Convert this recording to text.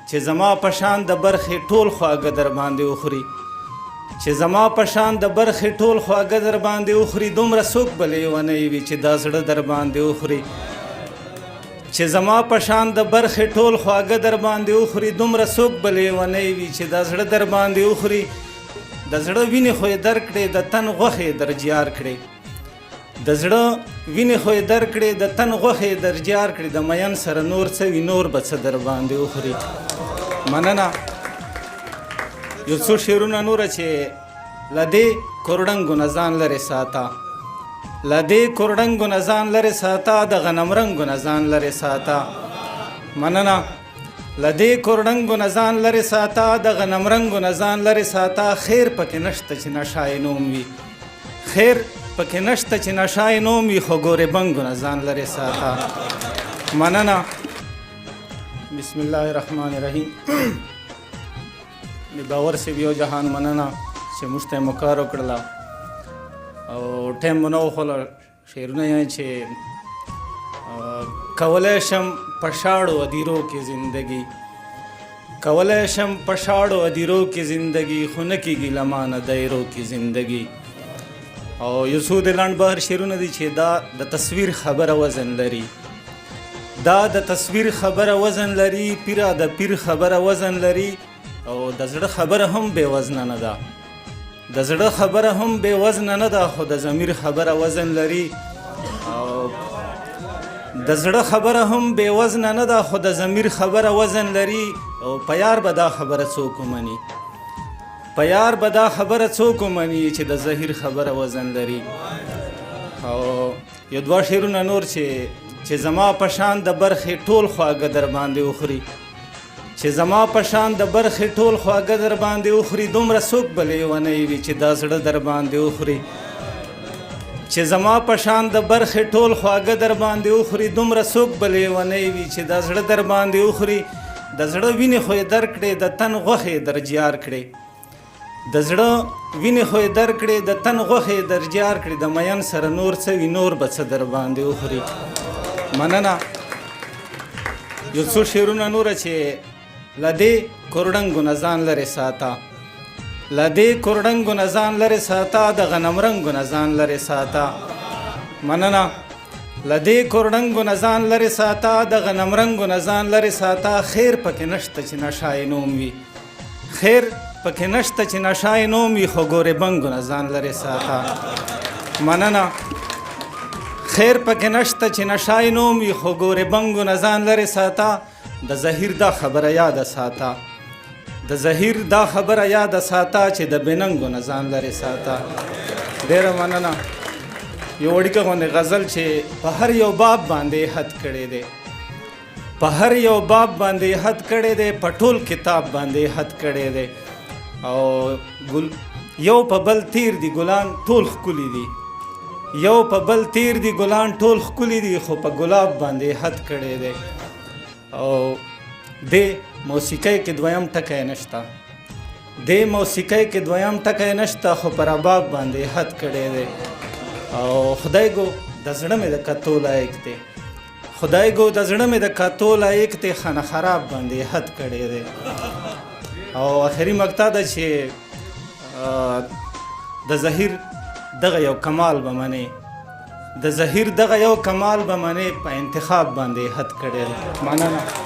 چې زما پشان د برخې ټول خواږه در باندې وخوري چې زما پشان د برخې ټول خواږه در باندې وخوري دومره څوک به لیونی وي چې دا زړه در باندې وخوري چې زما پشان د برخې ټول خواږه در باندې وخوري دومره څوک به لیونی وي چې دا زړه در باندې وخوري د زړه وینې خو یې درکړې د تن غوښې در جیار کړې د زړه وینې خو یې درکړې د تن غوښې در جیار کړې د مین سره نور څه وي نور به څه در باندې وخوري مننه یو څو شعرونه نوره چې له دې کورډنګو نه ځان لرې ساته له دې کورډنګو نه ځان لرې ساته د غنم رنګو نه ځان لرې ساته مننه له دې کورډنګو نه ځان لرې ساته د غنم رنګو نه ځان لرې ساته خیر پکې نشته چې نشای نوم وي خیر پکې نشته چې نشای نوم وي خو ګورې بنګو نه ځان لرې ساته مننه بسم الله الرحمن الرحیم د باور صاحب یو جهان مننه چې موږ ته مکار وکړله او ټایم مو نه وخوړه شعرونه یې چې کولی شم په شاړو ادیرو کې زندگی کولی شم په شاړو ادیرو کې زندگی خو نه کېږي له مانه دایرو کې زندگی او یو څو د لنډ بهر شعرونه دي چې دا د تصویر خبره وزن لري دا د تصویر خبره وزن لري پیره د پیر خبره وزن لري او د زړه خبره هم بې وزنه نه ده د زړه خبره هم بې وزنه نه ده خو د ضمیر خبره وزن لري او د زړه خبره هم بې وزنه نه ده خو د ضمیر خبره وزن لري او په یار به دا خبره څوک ومني په یار به دا خبره څوک ومني چې د ظهیر خبره وزن لري او یو دوه شعرونه نور چې زما په شان د برخې ټول خواږه در باندې وخوري چې زما په شان د برخې ټول خواږه در باندې وخوري دومره څوک به لیونی وي چې دا زړه در باندې وخوري چې زما په شان د برخې ټول خواږه در باندې وخوري دومره څوک به لیونی وي چې دا زړه در باندې وخوري د زړه وینې خو یې درکړې د تن غوښې در جیار کړې د زړه وینې خو یې درکړې د تن غوښې در جیار کړې د مین سره نور څه وي نور به څه در باندې وخوري مننه یو څو شعرونه نوره چې له دې کورډنګو نه ځان لرې ساته له دې کورډنګو نه ځان لرې ساته د غنم رنګو نه ځان لرې ساته مننه له دې کورډنګو نه ځان لرې ساته د غنم رنګو نه ځان لرې ساته خیر پکې نشته چې نشای نوم وي خیر پکې نشته چې نشای نوم وي خو ګورې بنګو نه ځان لرې ساته مننه خیر پکې نشته چې نشای نوم وي خو ګورې بنګو نه ځان لرې ساته د ظهیر دا خبره یاده ساته د ظهیر دا خبره یاده ساته چې د بننګو نه ځان لرې ساته ډېره مننه یو وړیکه غوندې غزل چې په هر یو باب باندې حد کړی دی په هر یو باب باندې حد کړی دی په ټول کتاب باندې حد کړی دی او یو په بل تیر دی ګلان ټول ښکلي دي یو په بل تیر دی ګلان ټول ښکلي دي خو په ګلاب باندې حد کړی دی او دې موسیقۍ کې دویم ټکی نشته دې موسیقۍ کې دویم ټکی نشته خو پر رباب باندې حد کړی دی او خدای ګو د زړه مې د کتو لایق دی خدای ګو د زړه مې د کتو لایق دی خانه خراب باندې حد کړی دی او آخري مقطع ده چې د ظهیر دغه یو کمال به منې د ظهیر دغه یو کمال به منې په انتخاب باندې حد کړی دی مننه